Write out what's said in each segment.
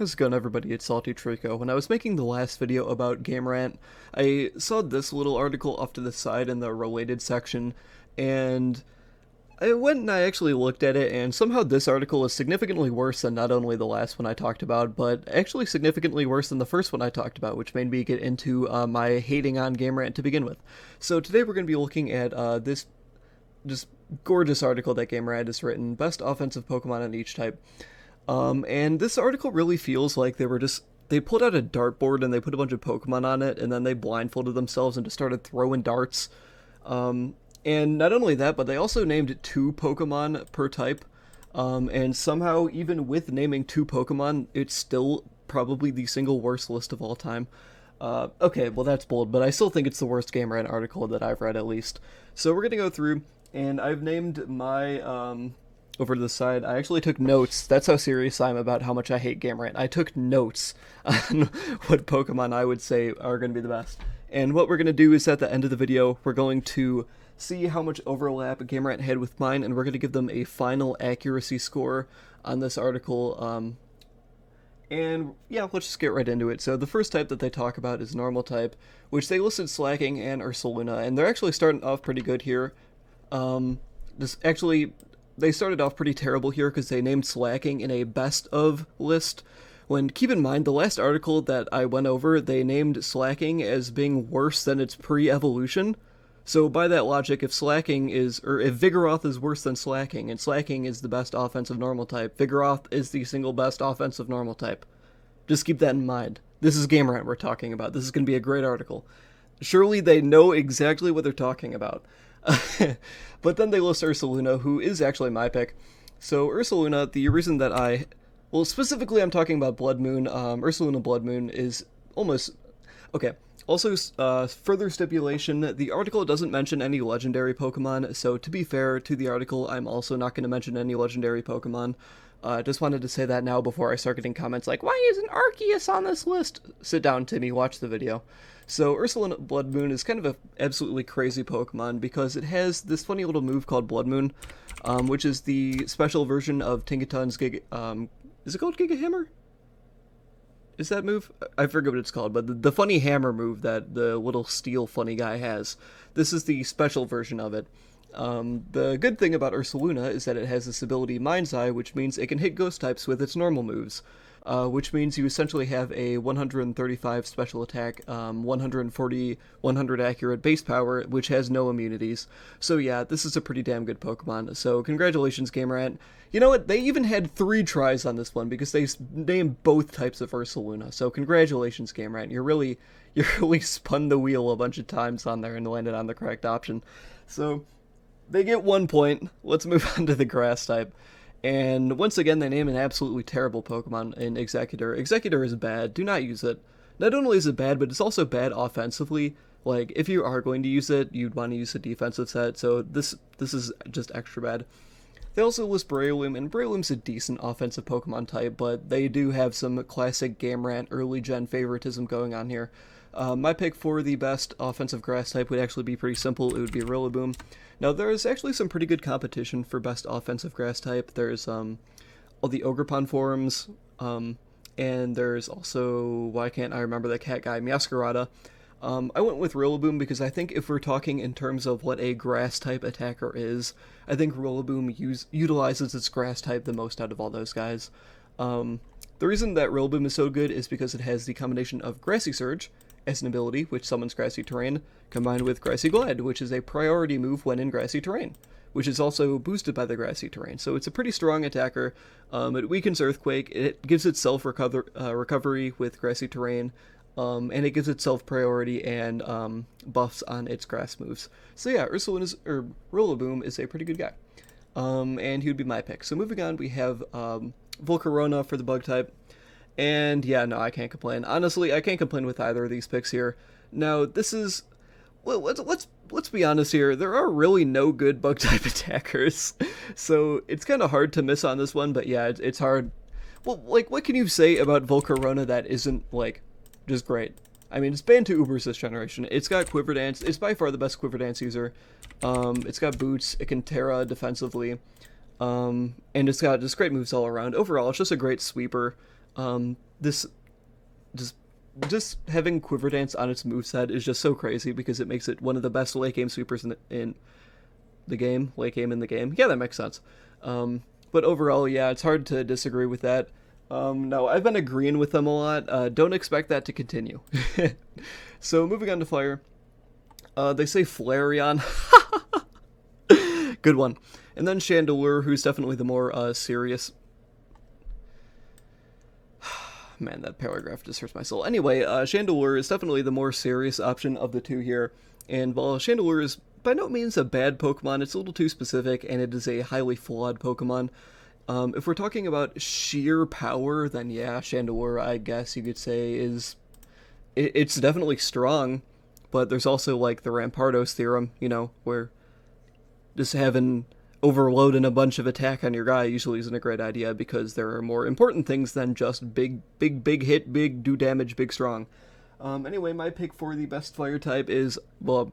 How's it going, everybody? It's SaltyTreecko. When I was making the last video about GameRant, I saw this little article off to the side in the related section, and I went and I actually looked at it, and somehow this article is significantly worse than not only the last one I talked about, but actually significantly worse than the first one I talked about, which made me get into my hating on GameRant to begin with. So today we're going to be looking at this just gorgeous article that GameRant has written, Best Offensive Pokemon on Each Type. And this article really feels like they pulled out a dartboard and they put a bunch of Pokemon on it, and then they blindfolded themselves and just started throwing darts. And not only that, but they also named 2 Pokemon per type. And somehow, even with naming 2 Pokemon, it's still probably the single worst list of all time. Okay, well that's bold, but I still think it's the worst GameRant article that I've read, at least. So we're gonna go through, and I've named my, over to the side, I actually took notes. That's how serious I am about how much I hate GameRant. I took notes on what Pokemon I would say are going to be the best. And what we're going to do is at the end of the video, we're going to see how much overlap GameRant had with mine, and we're going to give them a final accuracy score on this article. And yeah, let's just get right into it. So the first type that they talk about is Normal type, which they listed Slacking and Ursaluna, and they're actually starting off pretty good here. They started off pretty terrible here because they named Slacking in a best of list, when, keep in mind, the last article that I went over, they named Slacking as being worse than its pre-evolution. So by that logic, if Vigoroth is worse than Slacking, and Slacking is the best offensive normal type, Vigoroth is the single best offensive normal type. Just keep that in mind. This is GameRant we're talking about. This is going to be a great article. Surely they know exactly what they're talking about. But then they list Ursaluna, who is actually my pick. So Ursaluna, the reason that specifically I'm talking about Blood Moon. Ursaluna Blood Moon is almost... Okay, also, further stipulation, the article doesn't mention any legendary Pokemon, so to be fair to the article, I'm also not going to mention any legendary Pokemon. Just wanted to say that now before I start getting comments like, why isn't Arceus on this list? Sit down, Timmy, watch the video. So Ursaluna Blood Moon is kind of an absolutely crazy Pokemon because it has this funny little move called Blood Moon, which is the special version of Tinkaton's is it called Giga Hammer? Is that move? I forget what it's called, but the funny hammer move that the little steel funny guy has. This is the special version of it. The good thing about Ursaluna is that it has this ability Mind's Eye, which means it can hit ghost types with its normal moves. Which means you essentially have a 135 special attack, 140, 100 accurate base power, which has no immunities. So yeah, this is a pretty damn good Pokemon. So congratulations, GameRant. You know what? They even had 3 tries on this one because they named both types of Ursaluna. So congratulations, GameRant. You really spun the wheel a bunch of times on there and landed on the correct option. So they get 1 point. Let's move on to the Grass type. And once again, they name an absolutely terrible Pokemon in Executor. Executor is bad. Do not use it. Not only is it bad, but it's also bad offensively. Like, if you are going to use it, you'd want to use a defensive set, so this is just extra bad. They also list Breloom, and Breloom's a decent offensive Pokemon type, but they do have some classic GameRant early-gen favoritism going on here. My pick for the best offensive grass type would actually be pretty simple. It would be Rillaboom. Now, there's actually some pretty good competition for best offensive grass type. There's all the Ogerpon forms, and there's also, why can't I remember the cat guy, Meowscarada. I went with Rillaboom because I think if we're talking in terms of what a grass type attacker is, I think Rillaboom utilizes its grass type the most out of all those guys. The reason that Rillaboom is so good is because it has the combination of Grassy Surge as an ability, which summons grassy terrain, combined with Grassy Glide, which is a priority move when in grassy terrain, which is also boosted by the grassy terrain. So it's a pretty strong attacker. It weakens Earthquake, it gives itself recovery with grassy terrain, and it gives itself priority and buffs on its grass moves. So yeah, Rillaboom is a pretty good guy. And he would be my pick. So moving on, we have Volcarona for the bug type. And yeah, no, I can't complain. Honestly, I can't complain with either of these picks here. Now, this is... Well, let's be honest here. There are really no good bug-type attackers. So, it's kind of hard to miss on this one, but yeah, it's hard. Well, like, what can you say about Volcarona that isn't, like, just great? I mean, it's banned to Ubers this generation. It's got Quiver Dance. It's by far the best Quiver Dance user. It's got Boots. It can Terra defensively. And it's got just great moves all around. Overall, it's just a great sweeper. This just just having Quiver Dance on its moveset is just so crazy because it makes it one of the best late game sweepers in the game. Late game in the game. Yeah, that makes sense. But overall, yeah, it's hard to disagree with that. No, I've been agreeing with them a lot. Don't expect that to continue. So moving on to Fire. They say Flareon. Good one. And then Chandelure, who's definitely the more serious. Man, that paragraph just hurts my soul. Anyway, Chandelure is definitely the more serious option of the two here. And while Chandelure is by no means a bad Pokemon, it's a little too specific, and it is a highly flawed Pokemon. If we're talking about sheer power, then yeah, Chandelure, I guess you could say, it's definitely strong, but there's also, like, the Rampardos theorem, you know, where just having overloading a bunch of attack on your guy usually isn't a great idea because there are more important things than just big hit, big do damage, big strong. Anyway, my pick for the best fire type is, well,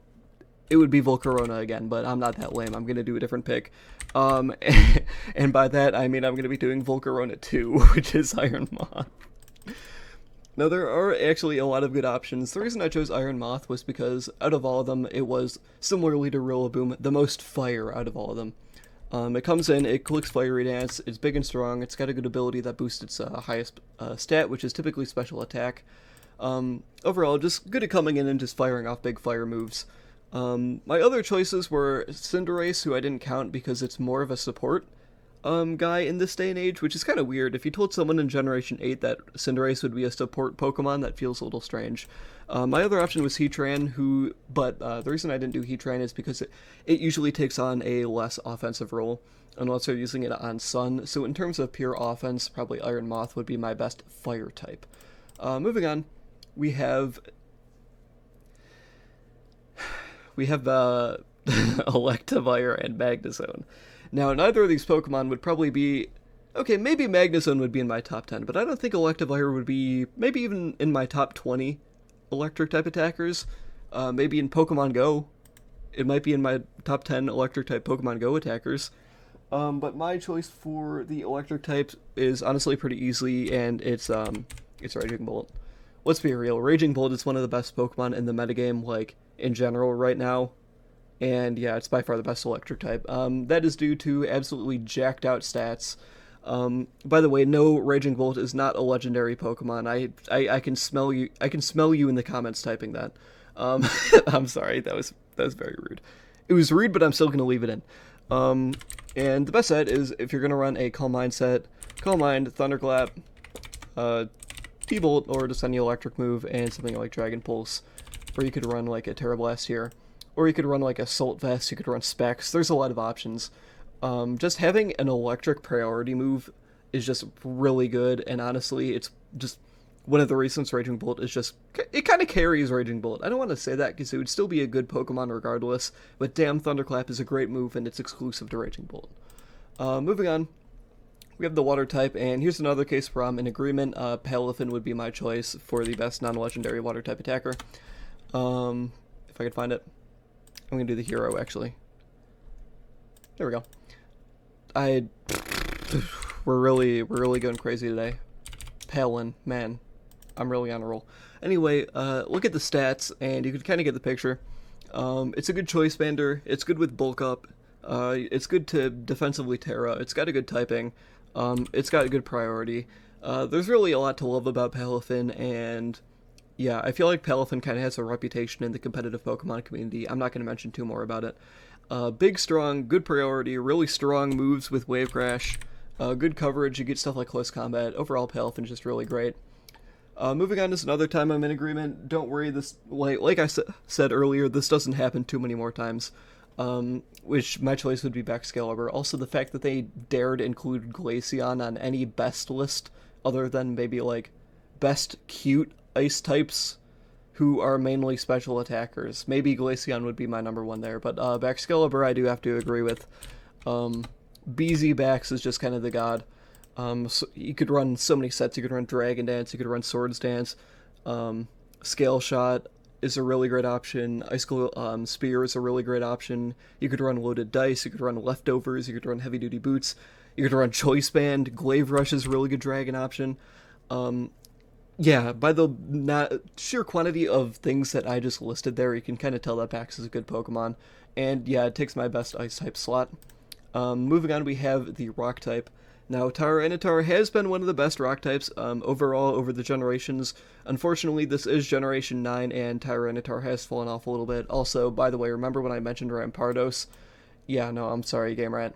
it would be Volcarona again, but I'm not that lame. I'm going to do a different pick. And by that, I mean I'm going to be doing Volcarona 2, which is Iron Moth. Now, there are actually a lot of good options. The reason I chose Iron Moth was because, out of all of them, it was, similarly to Rillaboom, the most fire out of all of them. It comes in, it clicks Fiery Dance, it's big and strong, it's got a good ability that boosts its highest stat, which is typically special attack. Overall, just good at coming in and just firing off big fire moves. My other choices were Cinderace, who I didn't count because it's more of a support guy in this day and age, which is kind of weird. If you told someone in Generation 8 that Cinderace would be a support Pokemon, that feels a little strange. My other option was Heatran, but the reason I didn't do Heatran is because it usually takes on a less offensive role, unless they're using it on Sun. So in terms of pure offense, probably Iron Moth would be my best fire type. Moving on, we have Electivire and Magnezone. Now, neither of these Pokemon would probably be... Okay, maybe Magnezone would be in my top 10, but I don't think Electivire would be maybe even in my top 20 electric-type attackers. Maybe in Pokemon Go. It might be in my top 10 electric-type Pokemon Go attackers. But my choice for the electric type is honestly pretty easy, and it's Raging Bolt. Let's be real, Raging Bolt is one of the best Pokemon in the metagame, like, in general right now. And yeah, it's by far the best electric type. That is due to absolutely jacked out stats. By the way, no, Raging Bolt is not a legendary Pokemon. I can smell you. I can smell you in the comments typing that. I'm sorry, that was very rude. It was rude, but I'm still gonna leave it in. And the best set is if you're gonna run a Calm Mind set, Calm Mind, Thunderclap, T-Bolt, or just any electric move, and something like Dragon Pulse. Or you could run like a Terra Blast here. Or you could run like Assault Vest, you could run Specs. There's a lot of options. Just having an electric priority move is just really good, and honestly, it's just one of the reasons Raging Bolt is just... It kind of carries Raging Bolt. I don't want to say that because it would still be a good Pokemon regardless, but damn, Thunderclap is a great move, and it's exclusive to Raging Bolt. Moving on, we have the Water type, and here's another case where I'm in agreement. Palafin would be my choice for the best non-legendary Water type attacker. If I could find it. I'm gonna do the hero, actually. There we go. We're really going crazy today. Palin, man, I'm really on a roll. Anyway, look at the stats, and you can kind of get the picture. It's a good choice bander. It's good with bulk up. It's good to defensively Terra. It's got a good typing. It's got a good priority. There's really a lot to love about Palafin, and yeah, I feel like Palafin kind of has a reputation in the competitive Pokemon community. I'm not going to mention too more about it. Big, strong, good priority, really strong moves with Wave Crash, good coverage, you get stuff like Close Combat. Overall, Palafin's just really great. Moving on to another time I'm in agreement. Don't worry, this like I said earlier, this doesn't happen too many more times. Which my choice would be Baxcalibur. Also, the fact that they dared include Glaceon on any best list, other than maybe like best cute ice types who are mainly special attackers. Maybe Glaceon would be my number one there, but Baxcalibur I do have to agree with. BZ Bax is just kind of the god. So you could run so many sets. You could run Dragon Dance, you could run Swords Dance. Scale Shot is a really great option. Icicle Spear is a really great option. You could run Loaded Dice, you could run Leftovers, you could run Heavy Duty Boots, you could run Choice Band. Glaive Rush is a really good dragon option. Yeah, by the sheer quantity of things that I just listed there, you can kind of tell that Bax is a good Pokemon. And yeah, it takes my best Ice type slot. Moving on, we have the Rock type. Now, Tyranitar has been one of the best Rock types overall over the generations. Unfortunately, this is Generation 9, and Tyranitar has fallen off a little bit. Also, by the way, remember when I mentioned Rampardos? Yeah, no, I'm sorry, GameRant.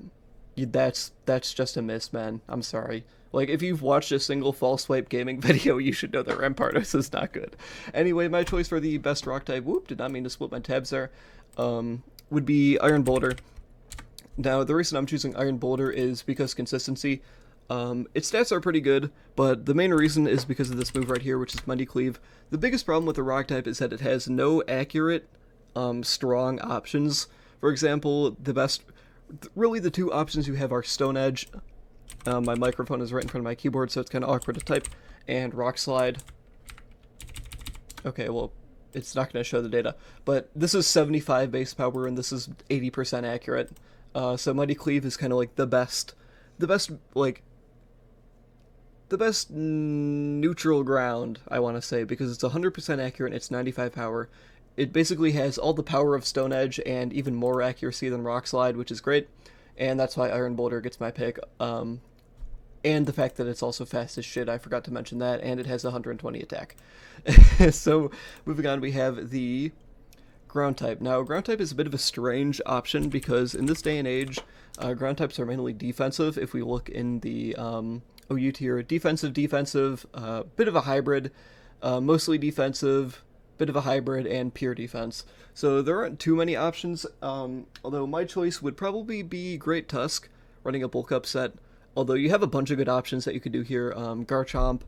That's just a miss, man. I'm sorry. Like, if you've watched a single False Swipe gaming video, you should know that Rampardos is not good. Anyway, my choice for the best Rock type, whoop, did not mean to split my tabs there, would be Iron Boulder. Now, the reason I'm choosing Iron Boulder is because consistency. Its stats are pretty good, but the main reason is because of this move right here, which is Mighty Cleave. The biggest problem with the Rock type is that it has no accurate, strong options. For example, really the two options you have are Stone Edge. My microphone is right in front of my keyboard, so it's kind of awkward to type, and Rock Slide. Okay, well, it's not going to show the data, but this is 75 base power, and this is 80% accurate. So Mighty Cleave is kind of like the best neutral ground, I want to say, because it's 100% accurate and it's 95 power. It basically has all the power of Stone Edge and even more accuracy than Rock Slide, which is great, and that's why Iron Boulder gets my pick. And the fact that it's also fast as shit, I forgot to mention that, and it has 120 attack. So, moving on, we have the Ground type. Now, Ground type is a bit of a strange option because in this day and age, Ground types are mainly defensive. If we look in the OU tier, defensive, bit of a hybrid, mostly defensive, bit of a hybrid, and pure defense. So there aren't too many options, although my choice would probably be Great Tusk, running a bulk up set. Although you have a bunch of good options that you could do here. Garchomp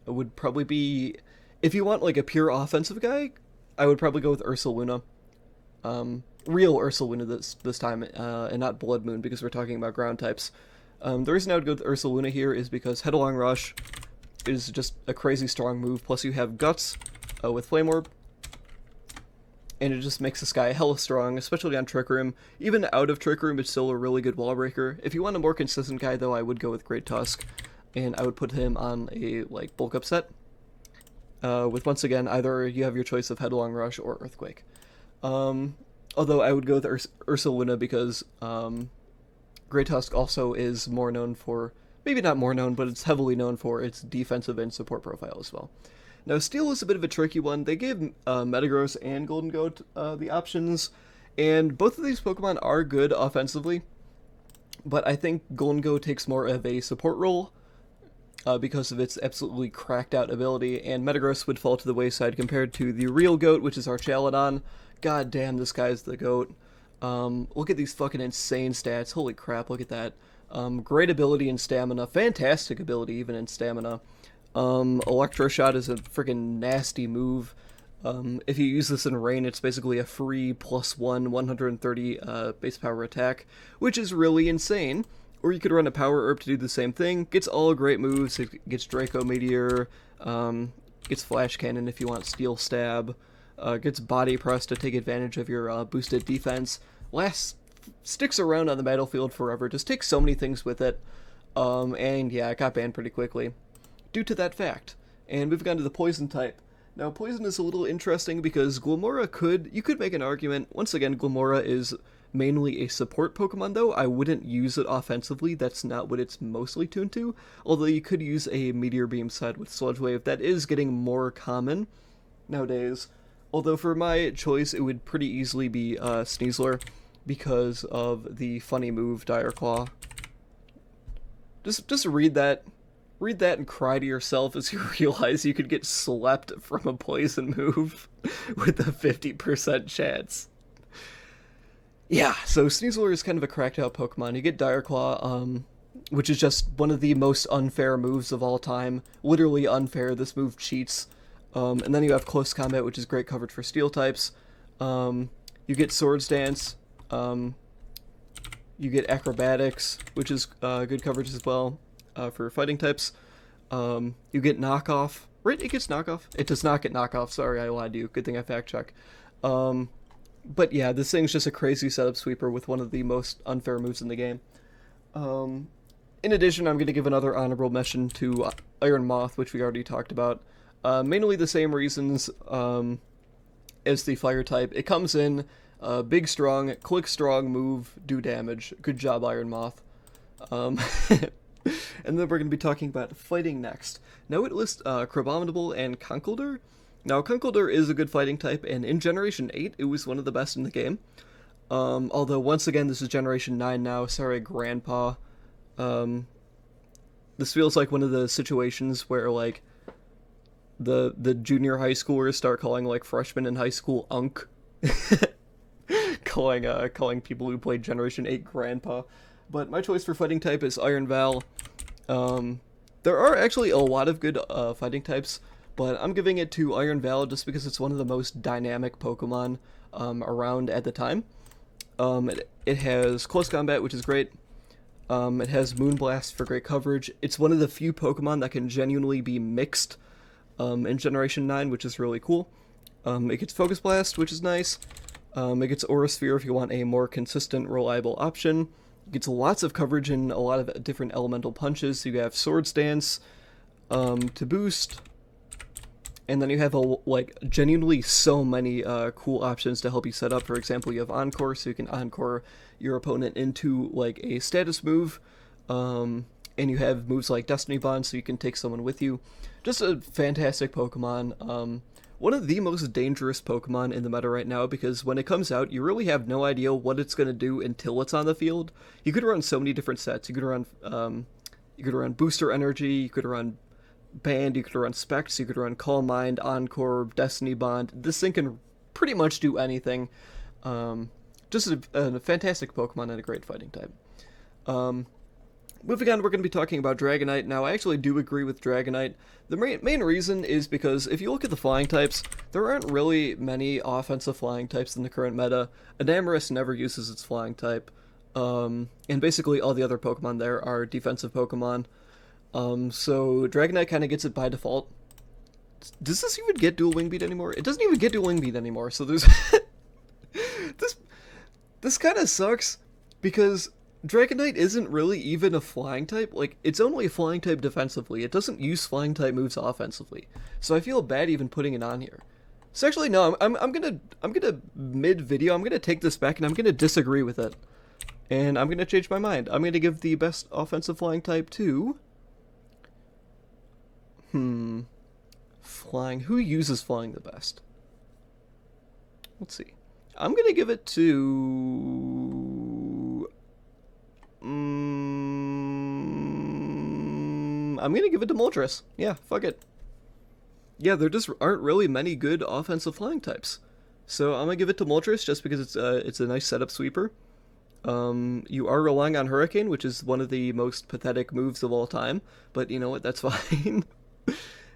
would probably be, if you want like a pure offensive guy, I would probably go with Ursaluna. Real Ursaluna this time, and not Blood Moon, because we're talking about ground types. The reason I would go with Ursaluna here is because Headlong Rush is just a crazy strong move, plus you have Guts with Flame Orb, and it just makes this guy hella strong, especially on Trick Room. Even out of Trick Room, it's still a really good wall breaker. If you want a more consistent guy, though, I would go with Great Tusk, and I would put him on a bulk up set. With, once again, either you have your choice of Headlong Rush or Earthquake. Although I would go with Ursaluna because Great Tusk also is more known for, maybe not more known, but it's heavily known for its defensive and support profile as well. Now, Steel is a bit of a tricky one. They gave Metagross and Golden Goat the options, and both of these Pokemon are good offensively, but I think Golden Goat takes more of a support role because of its absolutely cracked out ability, and Metagross would fall to the wayside compared to the real Goat, which is Archaludon. God damn, this guy's the Goat. Look at these fucking insane stats. Holy crap, look at that. Great ability in Stamina. Fantastic ability even in Stamina. Electro Shot is a freaking nasty move. If you use this in Rain, it's basically a free +1 130 base power attack, which is really insane. Or you could run a Power Herb to do the same thing. Gets all great moves. It gets Draco Meteor, gets Flash Cannon if you want Steel Stab, gets Body Press to take advantage of your boosted defense. Sticks around on the battlefield forever. Just takes so many things with it. And yeah, it got banned pretty quickly due to that fact. And moving on to the Poison type. Now, Poison is a little interesting because Glimmora you could make an argument. Once again, Glimmora is mainly a support Pokemon, though. I wouldn't use it offensively. That's not what it's mostly tuned to. Although you could use a Meteor Beam side with Sludge Wave. That is getting more common nowadays. Although for my choice, it would pretty easily be Sneasler because of the funny move, Dire Claw. Just read that. Read that and cry to yourself as you realize you could get slept from a poison move with a 50% chance. Yeah, so Sneasler is kind of a cracked out Pokemon. You get Dire Claw, which is just one of the most unfair moves of all time. Literally unfair. This move cheats. And then you have Close Combat, which is great coverage for Steel types. You get Swords Dance. You get Acrobatics, which is good coverage as well. For fighting types. You get Knockoff. Right, it gets Knockoff? It does not get Knockoff, sorry, I lied to you. Good thing I fact check. But yeah, this thing's just a crazy setup sweeper with one of the most unfair moves in the game. In addition, I'm going to give another honorable mention to Iron Moth, which we already talked about. Mainly the same reasons as the fire type. It comes in big, strong, click strong, move, do damage. Good job, Iron Moth. Um, and then we're going to be talking about fighting next. Now it lists Crabominable and Conkeldurr. Now Conkeldurr is a good fighting type, and in Generation 8 it was one of the best in the game. Although once again this is Generation 9 now, sorry Grandpa. This feels like one of the situations where like the junior high schoolers start calling like freshmen in high school Unk. calling people who played Generation 8 Grandpa. But my choice for fighting type is Iron Val. There are actually a lot of good fighting types, but I'm giving it to Iron Val just because it's one of the most dynamic Pokemon around at the time. It has Close Combat, which is great. It has Moonblast for great coverage. It's one of the few Pokemon that can genuinely be mixed in Generation 9, which is really cool. It gets Focus Blast, which is nice. It gets Aura Sphere if you want a more consistent, reliable option. It gets lots of coverage in a lot of different elemental punches. So you have Swords Dance to boost. And then you have genuinely so many cool options to help you set up. For example, you have Encore, so you can Encore your opponent into like a status move. And you have moves like Destiny Bond, so you can take someone with you. Just a fantastic Pokemon. One of the most dangerous Pokemon in the meta right now, because when it comes out, you really have no idea what it's going to do until it's on the field. You could run so many different sets. You could run Booster Energy, you could run Band, you could run Specs, you could run Calm Mind, Encore, Destiny Bond. This thing can pretty much do anything. Just a fantastic Pokemon and a great fighting type. Moving on, we're going to be talking about Dragonite. Now, I actually do agree with Dragonite. The main reason is because if you look at the flying types, there aren't really many offensive flying types in the current meta. Enamorus never uses its flying type. And basically all the other Pokemon there are defensive Pokemon. So Dragonite kind of gets it by default. Does this even get Dual Wing Beat anymore? It doesn't even get Dual Wing Beat anymore, so there's... This kind of sucks, because Dragonite isn't really even a flying type. Like, it's only a flying type defensively. It doesn't use flying type moves offensively. So I feel bad even putting it on here. So actually, no, I'm gonna mid-video, I'm gonna take this back and I'm gonna disagree with it. And I'm gonna change my mind. I'm gonna give the best offensive flying type to... Flying. Who uses flying the best? Let's see. I'm gonna give it to... I'm gonna give it to Moltres. Yeah, fuck it. Yeah, there just aren't really many good offensive flying types. So I'm gonna give it to Moltres just because it's a nice setup sweeper. You are relying on Hurricane, which is one of the most pathetic moves of all time, but you know what, that's fine.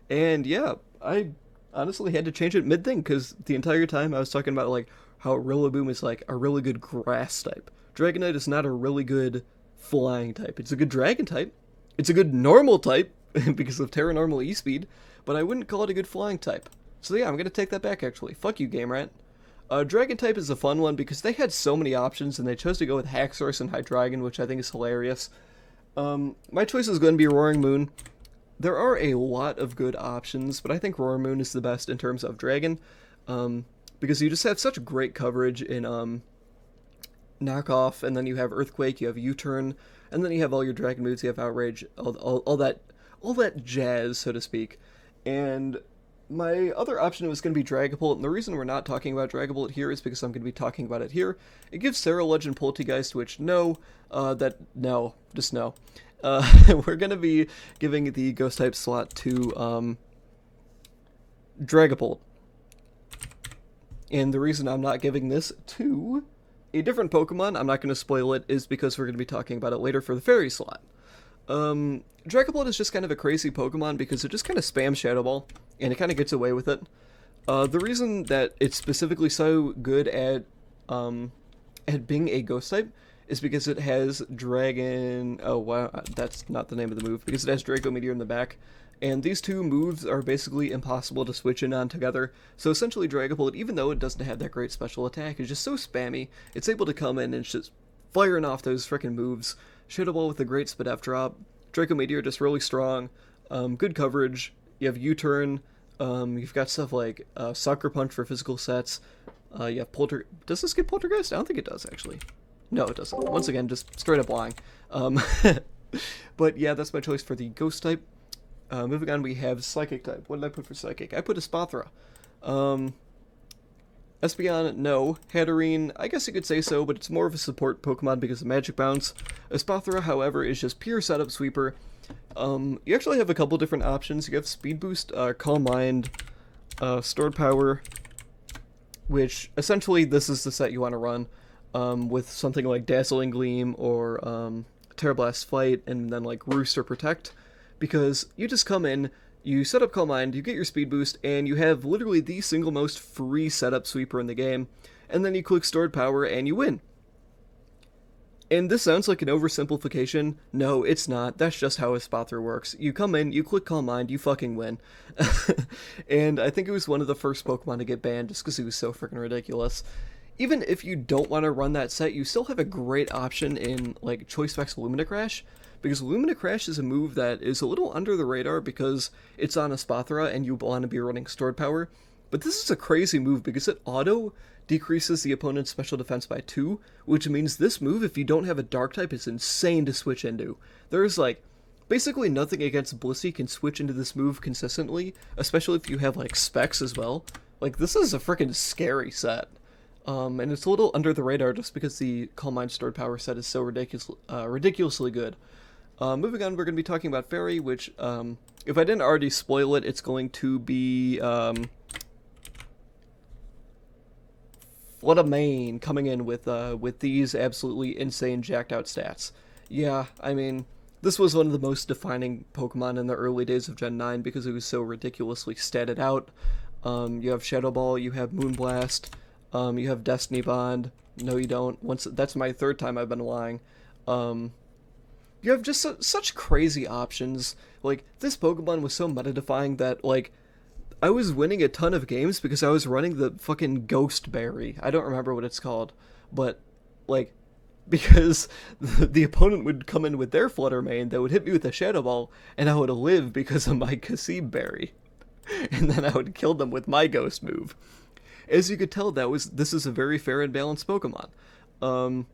And yeah, I honestly had to change it mid-thing, because the entire time I was talking about like how Rillaboom is like a really good grass type. Dragonite is not a really good flying type. It's a good dragon type. It's a good normal type, because of Terra Normal E-Speed, but I wouldn't call it a good flying type. So yeah, I'm gonna take that back actually. Fuck you, GameRant. Dragon type is a fun one because they had so many options and they chose to go with Haxorus and Hydreigon, which I think is hilarious. My choice is going to be Roaring Moon. There are a lot of good options, but I think Roaring Moon is the best in terms of Dragon, because you just have such great coverage in Knockoff, and then you have Earthquake, you have U-Turn, and then you have all your Dragon moves, you have Outrage, all that jazz, so to speak. And my other option was going to be Dragapult, and the reason we're not talking about Dragapult here is because I'm going to be talking about it here. It gives Sarah Legend Poltegeist, which no. We're going to be giving the Ghost-type slot to Dragapult. And the reason I'm not giving this to a different Pokemon, I'm not going to spoil it, is because we're going to be talking about it later for the Fairy slot. Dragapult is just kind of a crazy Pokemon because it just kind of spams Shadow Ball, and it kind of gets away with it. The reason that it's specifically so good at being a Ghost type is because it has Dragon... Oh, wow, that's not the name of the move, because it has Draco Meteor in the back. And these two moves are basically impossible to switch in on together. So essentially Dragapult, even though it doesn't have that great special attack, is just so spammy, it's able to come in and just firing off those frickin' moves. Shadow Ball with a great Spidef drop. Draco Meteor just really strong. good coverage. You have U-turn. You've got stuff like Sucker Punch for physical sets. You have Polter. Does this get Poltergeist? I don't think it does, actually. No, it doesn't. Once again, just straight up lying. But yeah, that's my choice for the Ghost type. Moving on, we have Psychic type. What did I put for Psychic? I put Espathra. Espeon, no. Hatterene, I guess you could say so, but it's more of a support Pokemon because of Magic Bounce. Espathra, however, is just pure setup sweeper. You actually have a couple different options. You have Speed Boost, Calm Mind, Stored Power, which essentially this is the set you want to run with something like Dazzling Gleam or Terrablast Fight, and then like Roost or Protect, because you just come in, you set up Calm Mind, you get your Speed Boost, and you have literally the single most free setup sweeper in the game, and then you click Stored Power and you win. And this sounds like an oversimplification. No, it's not. That's just how Espathra works. You come in, you click Calm Mind, you fucking win. And I think it was one of the first Pokemon to get banned just because it was so freaking ridiculous. Even if you don't want to run that set, you still have a great option in like Choice Specs Lumina Crash, because Lumina Crash is a move that is a little under the radar because it's on Espathra and you want to be running Stored Power. But this is a crazy move because it auto decreases the opponent's special defense by 2, which means this move, if you don't have a Dark type, is insane to switch into. There's like basically nothing against Blissey can switch into this move consistently, especially if you have like Specs as well. Like, this is a freaking scary set. And it's a little under the radar just because the Calm Mind Stored Power set is so ridiculously good. Moving on, we're going to be talking about Fairy, which, if I didn't already spoil it, it's going to be, Floodamain coming in with these absolutely insane jacked out stats. Yeah, I mean, this was one of the most defining Pokemon in the early days of Gen 9 because it was so ridiculously statted out. You have Shadow Ball, you have Moonblast, you have Destiny Bond. No, you don't. That's my third time I've been lying. You have just such crazy options. Like, this Pokemon was so meta-defying that, like, I was winning a ton of games because I was running the fucking Ghost Berry. I don't remember what it's called, but, like, because the opponent would come in with their Fluttermane that would hit me with a Shadow Ball, and I would live because of my Kasib Berry. And then I would kill them with my Ghost move. As you could tell, this is a very fair and balanced Pokemon.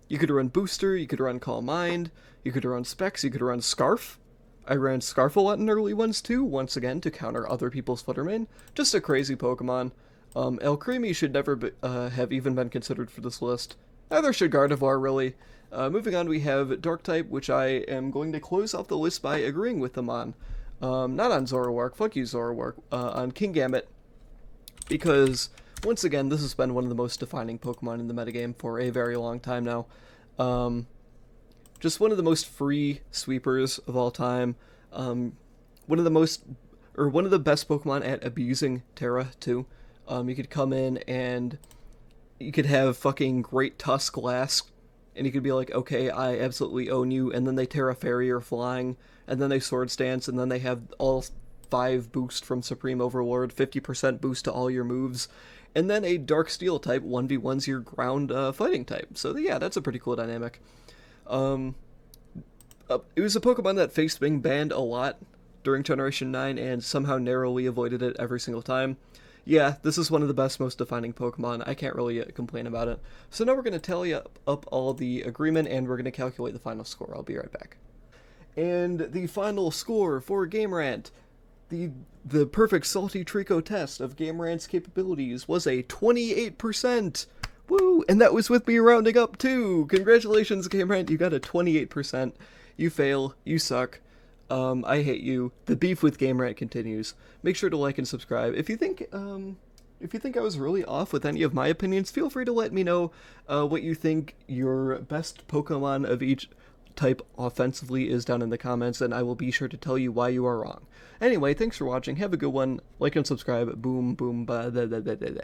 You could run Booster, you could run Calm Mind, you could run Specs, you could run Scarf. I ran Scarf a lot in early ones too, once again to counter other people's Fluttermane. Just a crazy Pokemon. Alcremie should never have even been considered for this list. Neither should Gardevoir, really. Moving on, we have Dark-type, which I am going to close off the list by agreeing with them on. Not on Zoroark, fuck you Zoroark, on Kingambit, because once again, this has been one of the most defining Pokemon in the metagame for a very long time now. Just one of the most free sweepers of all time. One of the best Pokemon at abusing Terra, too. You could come in and you could have fucking Great Tusk last, and you could be like, okay, I absolutely own you, and then they Terra Fairy or Flying, and then they Swords Dance, and then they have all 5 boost from Supreme Overlord, 50% boost to all your moves, and then a Dark Steel type 1v1's your ground fighting type. So yeah, that's a pretty cool dynamic. It was a Pokemon that faced being banned a lot during Generation 9 and somehow narrowly avoided it every single time. Yeah, this is one of the best, most defining Pokemon. I can't really complain about it. So now we're going to tally up all the agreement and we're going to calculate the final score. I'll be right back. And the final score for GameRant, the perfect SaltyTreecko test of GameRant's capabilities, was a 28%. Woo! And that was with me rounding up too! Congratulations, GameRant, you got a 28%. You fail, you suck, I hate you. The beef with GameRant continues. Make sure to like and subscribe. If you think I was really off with any of my opinions, feel free to let me know what you think your best Pokemon of each type offensively is down in the comments, and I will be sure to tell you why you are wrong. Anyway, thanks for watching, have a good one, like and subscribe, boom, boom, ba da da da da da.